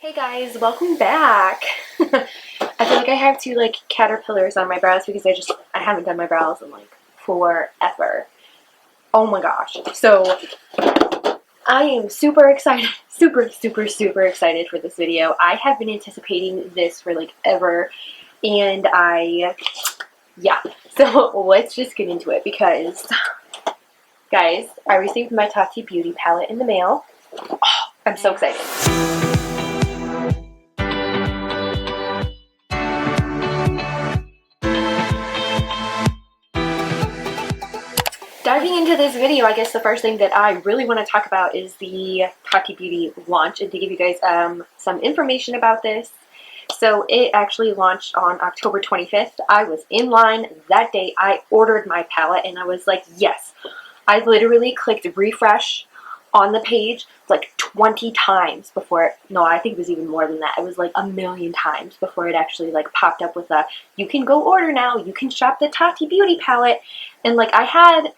Hey guys, welcome back. I feel like I have two like caterpillars on my brows because I haven't done my brows in like forever. Oh my gosh. So I am super excited, super excited for this video. I have been anticipating this for like ever, and yeah. So let's just get into it because guys, I received my Tati Beauty palette in the mail. Oh, I'm so excited. Diving into this video, I guess the first thing that I really want to talk about is the Tati Beauty launch, and to give you guys some information about this. So it actually launched on October 25th. I was in line that day. I ordered my palette and I was like, yes. I literally clicked refresh on the page like 20 times before, no, I think it was even more than that. It was like a million times before it actually like popped up with a, you can go order now, you can shop the Tati Beauty palette. And like I had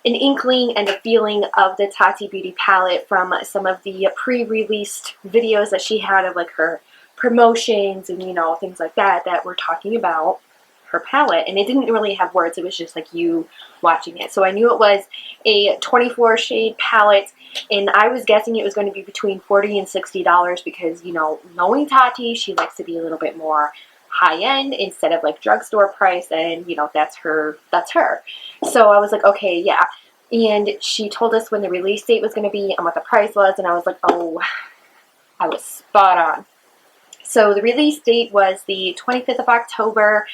an inkling and a feeling of the Tati Beauty palette from some of the pre-released videos that she had of like her promotions and, you know, things like that were talking about her palette. And it didn't really have words, it was just like you watching it. So I knew it was a 24 shade palette, and I was guessing it was going to be between $40 and $60 because, you know, knowing Tati, she likes to be a little bit more high-end instead of like drugstore price, and you know, that's her. So I was like, okay, yeah. And she told us when the release date was going to be and what the price was, and I was like, oh, I was spot on. So the release date was the 25th of October.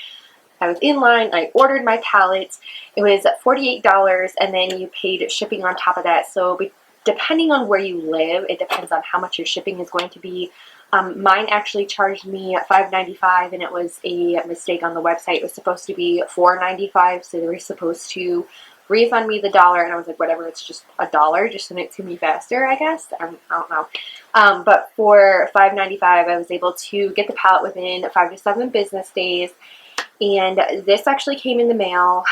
I was in line, I ordered my palette. It was $48, and then you paid shipping on top of that. So depending on where you live, it depends on how much your shipping is going to be. Mine actually charged me $5.95, and it was a mistake on the website. It was supposed to be $4.95, so they were supposed to refund me the $1, and I was like, whatever, it's just $1, just send it to me faster, I guess. I don't know. But for $5.95, I was able to get the palette within 5 to 7 business days, and this actually came in the mail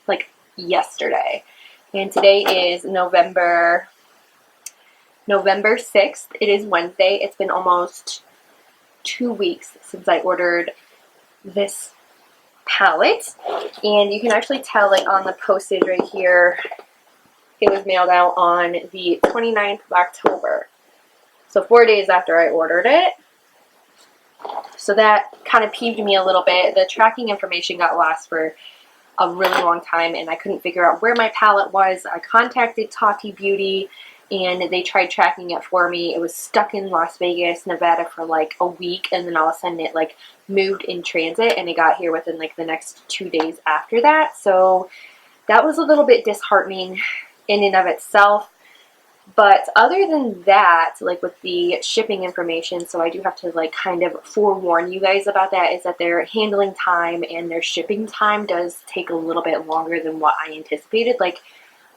like yesterday, and today is November 6th. It is Wednesday. It's been almost 2 weeks since I ordered this palette, and you can actually tell like on the postage right here, it was mailed out on the 29th of October. So 4 days after I ordered it. So that kind of peeved me a little bit. The tracking information got lost for a really long time, and I couldn't figure out where my palette was. I contacted Tati Beauty, and they tried tracking it for me. It was stuck in Las Vegas, Nevada for like a week, and then all of a sudden it like moved in transit, and it got here within like the next 2 days after that. So that was a little bit disheartening in and of itself. But other than that, like with the shipping information, so I do have to like kind of forewarn you guys about that, is that their handling time and their shipping time does take a little bit longer than what I anticipated. Like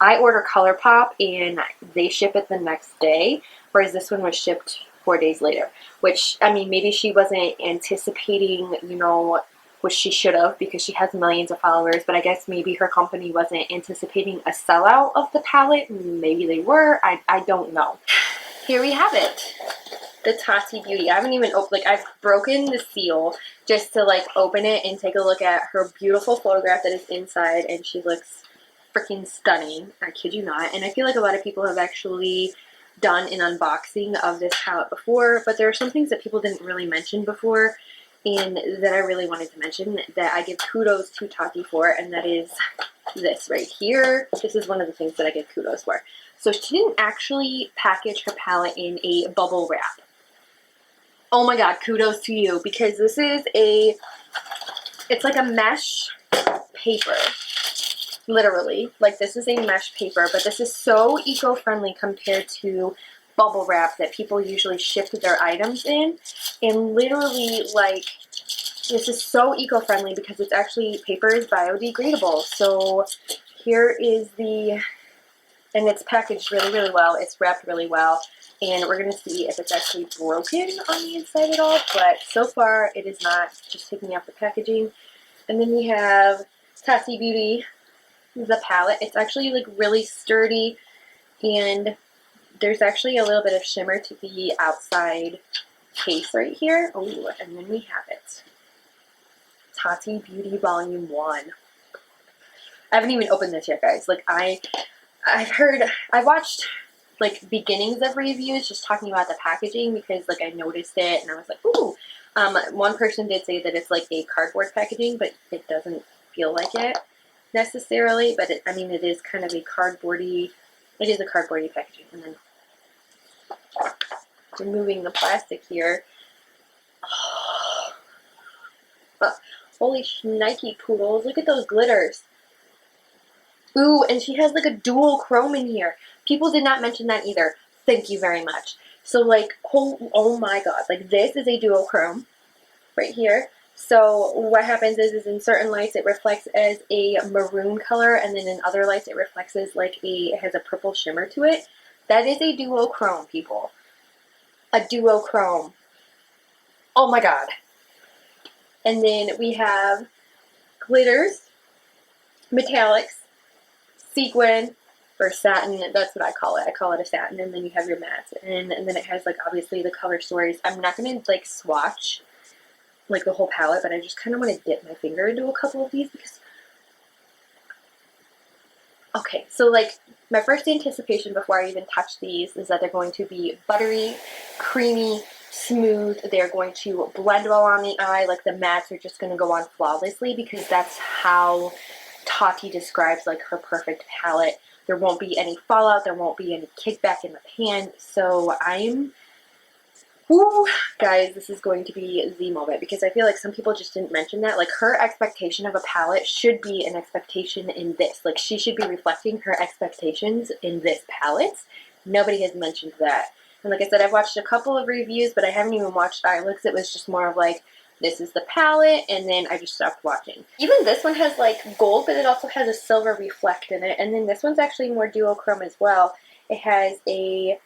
I order ColourPop and they ship it the next day, whereas this one was shipped 4 days later, which, I mean, maybe she wasn't anticipating, you know, which she should have because she has millions of followers, but I guess maybe her company wasn't anticipating a sellout of the palette. Maybe they were. I don't know. Here we have it. The Tati Beauty. I haven't even opened, like I've broken the seal just to like open it and take a look at her beautiful photograph that is inside, and she looks freaking stunning. I kid you not. And I feel like a lot of people have actually done an unboxing of this palette before, but there are some things that people didn't really mention before, and that I really wanted to mention that I give kudos to Tati for, and that is this right here. This is one of the things that I give kudos for. So she didn't actually package her palette in a bubble wrap. Oh my god, kudos to you, because this is it's like a mesh paper. Literally, like this is a mesh paper, but this is so eco-friendly compared to bubble wrap that people usually ship their items in. And literally, like, this is so eco-friendly because it's actually, paper is biodegradable. So here is and it's packaged really well. It's wrapped really well, and we're gonna see if it's actually broken on the inside at all, but so far it is not. Just taking out the packaging. And then we have Tati Beauty, the palette. It's actually like really sturdy and there's actually a little bit of shimmer to the outside case right here. Oh, and then we have it. Tati Beauty Volume 1. I haven't even opened this yet, guys. Like, I've watched, like, beginnings of reviews just talking about the packaging because, like, I noticed it and I was like, ooh. One person did say that it's like a cardboard packaging, but it doesn't feel like it necessarily. But, I mean, it is kind of a cardboardy, it is a cardboardy packaging. And then removing the plastic here. Holy shnikey poodles, look at those glitters. Ooh, and she has like a dual chrome in here. People did not mention that either. Thank you very much. So like, oh my god, like this is a dual chrome right here. So what happens is in certain lights it reflects as a maroon color, and then in other lights it reflects as like it has a purple shimmer to it. That is a duo chrome, people. A duo chrome. Oh my god. And then we have glitters, metallics, sequin, or satin. That's what I call it. I call it a satin. And then you have your mattes. And then it has, like, obviously the color stories. I'm not going to, like, swatch, like, the whole palette, but I just kind of want to dip my finger into a couple of these because... Okay, so, like, my first anticipation before I even touch these is that they're going to be buttery, creamy, smooth. They're going to blend well on the eye. Like, the mattes are just going to go on flawlessly because that's how Tati describes like her perfect palette. There won't be any fallout, there won't be any kickback in the pan. So whoo, guys, this is going to be the moment because I feel like some people just didn't mention that. Like, her expectation of a palette should be an expectation in this. Like, she should be reflecting her expectations in this palette. Nobody has mentioned that. And like I said, I've watched a couple of reviews, but I haven't even watched eye looks. It was just more of like, this is the palette, and then I just stopped watching. Even this one has like gold, but it also has a silver reflect in it. And then this one's actually more duochrome as well. It has a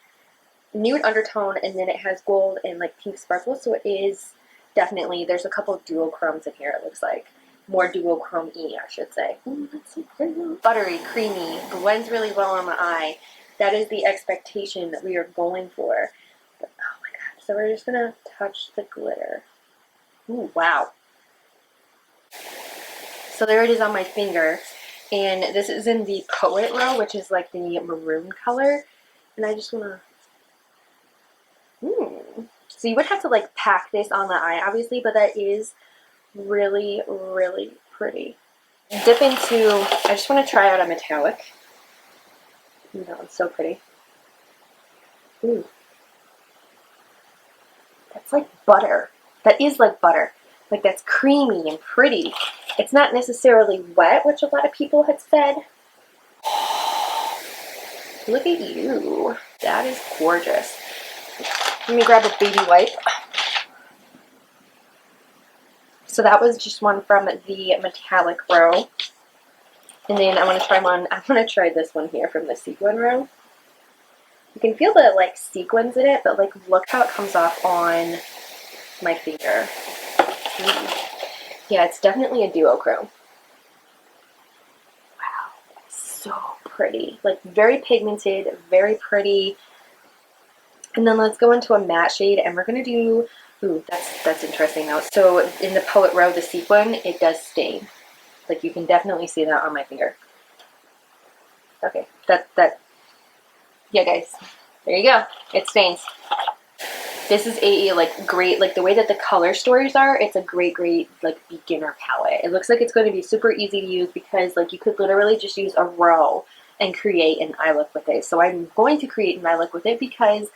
nude undertone, and then it has gold and like pink sparkles. So it is definitely, there's a couple of duochromes in here, it looks like. More duochrome-y, I should say. Ooh, that's so pretty. Buttery, creamy, blends really well on the eye. That is the expectation that we are going for. But, oh my god. So we're just gonna touch the glitter. Ooh, wow. So there it is on my finger. And this is in the Poet row, which is like the maroon color. And I just wanna... So you would have to like pack this on the eye, obviously, but that is really, really pretty. Dip into... I just want to try out a metallic. No, it's so pretty. Ooh. That's like butter. That is like butter. Like, that's creamy and pretty. It's not necessarily wet, which a lot of people had said. Look at you. That is gorgeous. Let me grab a baby wipe. So that was just one from the metallic row. And then I want to try this one here from the sequin row. You can feel the like sequins in it, but like look how it comes off on my finger. Yeah, it's definitely a duochrome. Wow, so pretty. Like, very pigmented, very pretty. And then let's go into a matte shade, and we're gonna do... Ooh, that's interesting though. So in the Poet row, the sequin, it does stain. Like, you can definitely see that on my finger. Okay, yeah, guys, there you go. It stains. This is a like great, like the way that the color stories are, it's a great like beginner palette. It looks like it's going to be super easy to use because like you could literally just use a row and create an eye look with it. So I'm going to create an eye look with it because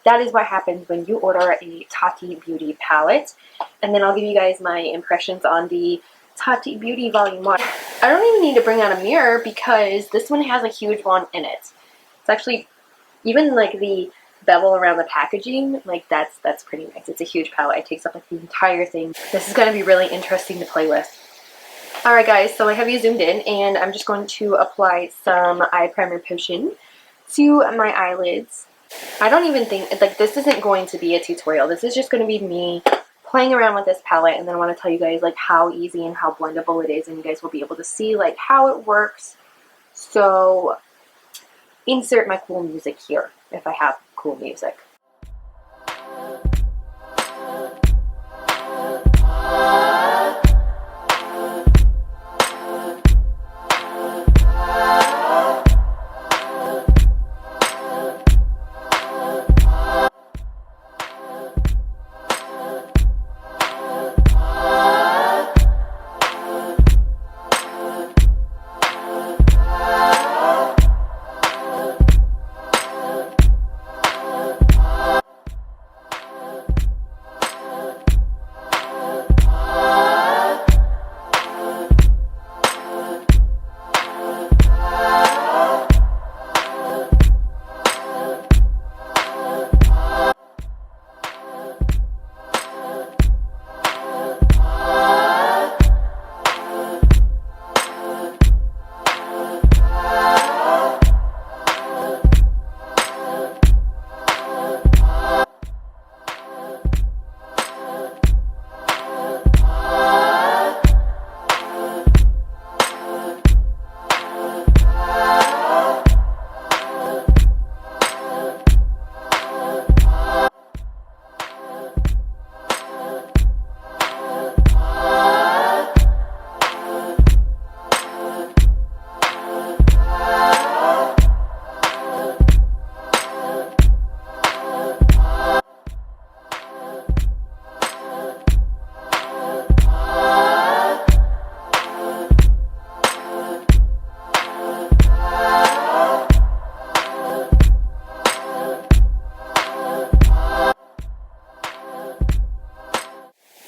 that is what happens when you order a Tati Beauty palette. And then I'll give you guys my impressions on the Tati Beauty Volume 1. I don't even need to bring out a mirror because this one has a huge one in it. It's actually, even like the bevel around the packaging, like that's pretty nice. It's a huge palette. It takes up like the entire thing. This is going to be really interesting to play with. Alright guys, so I have you zoomed in and I'm just going to apply some eye primer potion to my eyelids. I don't even think, like, this isn't going to be a tutorial. This is just going to be me playing around with this palette, and then I want to tell you guys like how easy and how blendable it is, and you guys will be able to see like how it works. So insert my cool music here if I have cool music.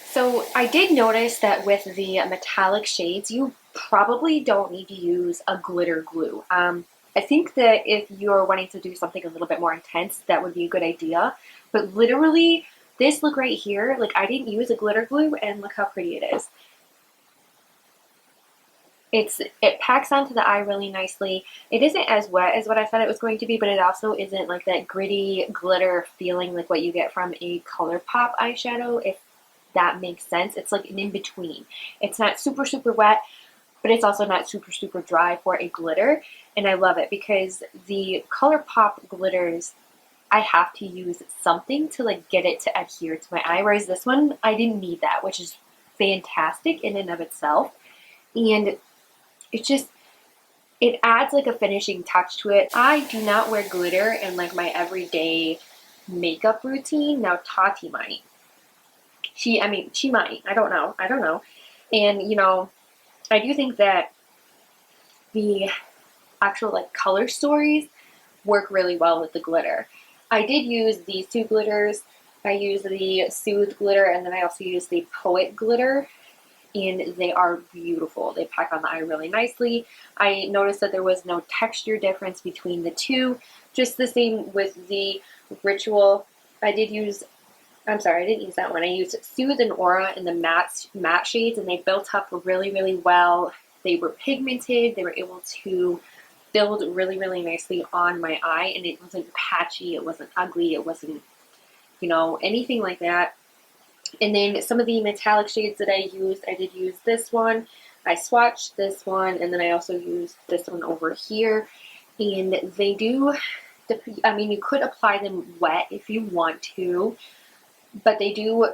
So I did notice that with the metallic shades, you probably don't need to use a glitter glue. I think that if you're wanting to do something a little bit more intense, that would be a good idea. But literally, this look right here, like I didn't use a glitter glue, and look how pretty it is. It packs onto the eye really nicely. It isn't as wet as what I thought it was going to be, but it also isn't like that gritty glitter feeling like what you get from a ColourPop eyeshadow, if that makes sense. It's like an in-between. It's not super, super wet, but it's also not super, super dry for a glitter. And I love it because the ColourPop glitters, I have to use something to like get it to adhere to my eye, whereas this one, I didn't need that, which is fantastic in and of itself. And it adds like a finishing touch to it. I do not wear glitter in like my everyday makeup routine. Now Tati might. She might. I don't know. And, you know, I do think that the actual, like, color stories work really well with the glitter. I did use these two glitters. I used the Soothe glitter, and then I also used the Poet glitter, and they are beautiful. They pack on the eye really nicely. I noticed that there was no texture difference between the two. Just the same with the Ritual. I didn't use that one. I used Soothe and Aura in the matte shades, and they built up really, really well. They were pigmented. They were able to build really, really nicely on my eye, and it wasn't patchy. It wasn't ugly. It wasn't, you know, anything like that. And then some of the metallic shades that I used, I did use this one. I swatched this one, and then I also used this one over here. And they do, I mean, you could apply them wet if you want to, but they do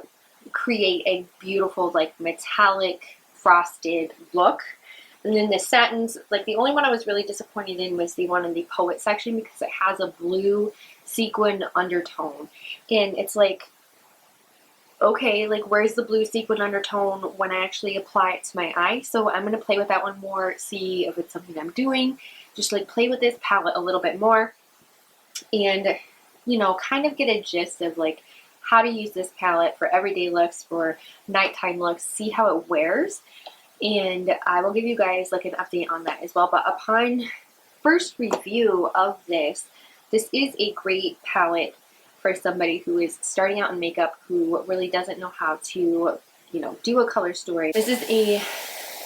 create a beautiful, like, metallic frosted look. And then the satins, like, the only one I was really disappointed in was the one in the Poet section because it has a blue sequin undertone. And it's like, okay, like, where's the blue sequin undertone when I actually apply it to my eye? So I'm going to play with that one more, see if it's something I'm doing. Just, like, play with this palette a little bit more and, you know, kind of get a gist of, like, how to use this palette for everyday looks, for nighttime looks, see how it wears. And I will give you guys like an update on that as well. But upon first review of this, this is a great palette for somebody who is starting out in makeup, who really doesn't know how to, you know, do a color story. This is a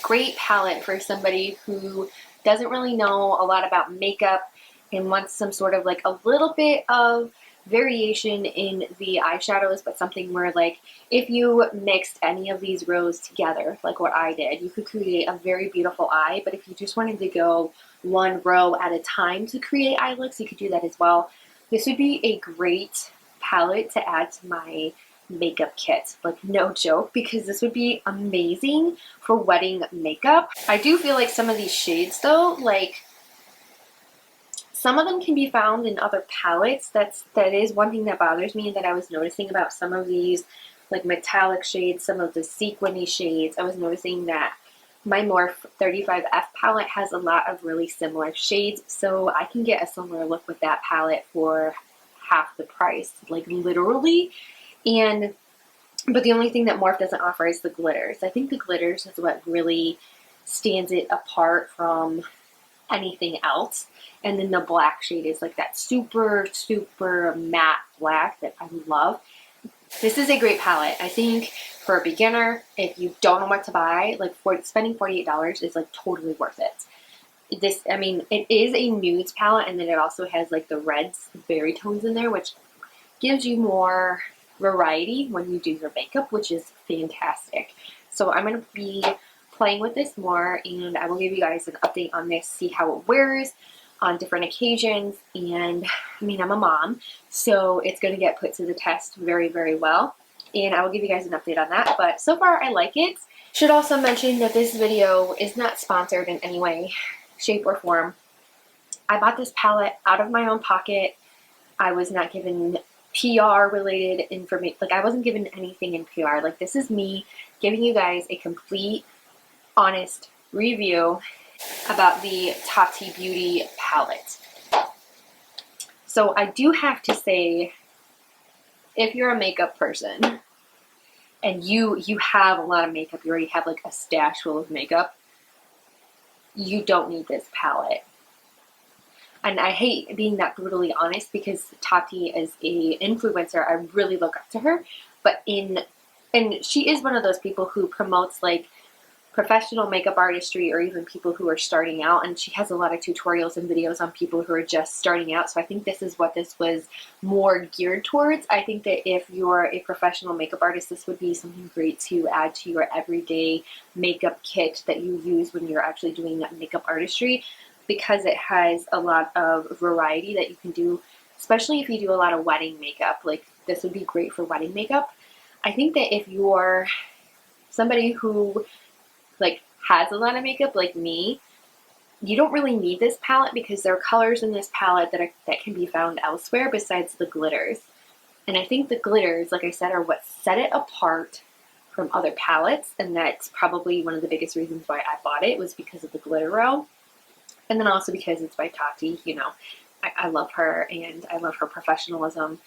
great palette for somebody who doesn't really know a lot about makeup and wants some sort of like a little bit of variation in the eyeshadows, but something where, like, if you mixed any of these rows together, like what I did, you could create a very beautiful eye. But if you just wanted to go one row at a time to create eye looks, you could do that as well. This would be a great palette to add to my makeup kit, like no joke, because this would be amazing for wedding makeup. I do feel like some of these shades though, like some of them can be found in other palettes. That is one thing that bothers me, that I was noticing about some of these like metallic shades, some of the sequiny shades. I was noticing that my Morphe 35F palette has a lot of really similar shades, so I can get a similar look with that palette for half the price, like literally. But the only thing that Morphe doesn't offer is the glitters. I think the glitters is what really stands it apart from anything else. And then the black shade is like that super, super matte black that I love. This is a great palette. I think for a beginner, if you don't know what to buy, like spending $48 is like totally worth it. This, I mean, it is a nudes palette, and then it also has like the reds, berry tones in there, which gives you more variety when you do your makeup, which is fantastic. So I'm going to be playing with this more, and I will give you guys an update on this, see how it wears on different occasions. And I mean, I'm a mom, so it's going to get put to the test very, very well, and I will give you guys an update on that. But so far I like it. Should also mention that this video is not sponsored in any way, shape, or form. I bought this palette out of my own pocket. I was not given PR related information. Like, I wasn't given anything in PR. Like, this is me giving you guys a complete, honest review about the Tati Beauty palette. So I do have to say, if you're a makeup person and you have a lot of makeup, you already have like a stash full of makeup, you don't need this palette. And I hate being that brutally honest, because Tati is a influencer. I really look up to her, but and she is one of those people who promotes like professional makeup artistry, or even people who are starting out, and she has a lot of tutorials and videos on people who are just starting out. So I think this is what this was more geared towards. I think that if you're a professional makeup artist, this would be something great to add to your everyday makeup kit that you use when you're actually doing that makeup artistry, because it has a lot of variety that you can do, especially if you do a lot of wedding makeup. Like, this would be great for wedding makeup. I think that if you're somebody who like has a lot of makeup like me, you don't really need this palette, because there are colors in this palette that can be found elsewhere besides the glitters. And I think the glitters, like I said, are what set it apart from other palettes, and that's probably one of the biggest reasons why I bought it, was because of the glitter row. And then also because it's by Tati. You know, I love her, and I love her professionalism,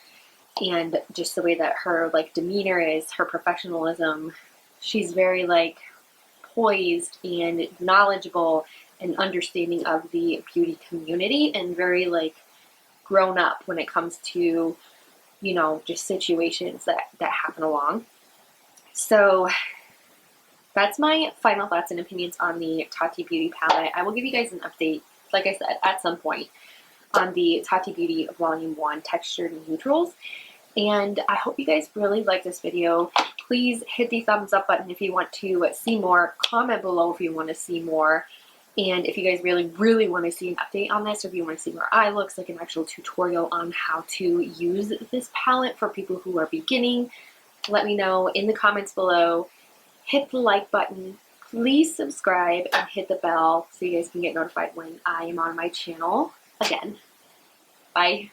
and just the way that her like demeanor is, her professionalism. She's very like poised and knowledgeable and understanding of the beauty community, and very like grown up when it comes to, you know, just situations that happen along. So that's my final thoughts and opinions on the Tati Beauty palette. I will give you guys an update, like I said, at some point on the Tati Beauty Volume 1 Textured Neutrals. And I hope you guys really like this video. Please hit the thumbs up button if you want to see more. Comment below if you want to see more. And if you guys really, really want to see an update on this, or if you want to see more eye looks, like an actual tutorial on how to use this palette for people who are beginning, let me know in the comments below. Hit the like button. Please subscribe and hit the bell so you guys can get notified when I am on my channel again. Bye.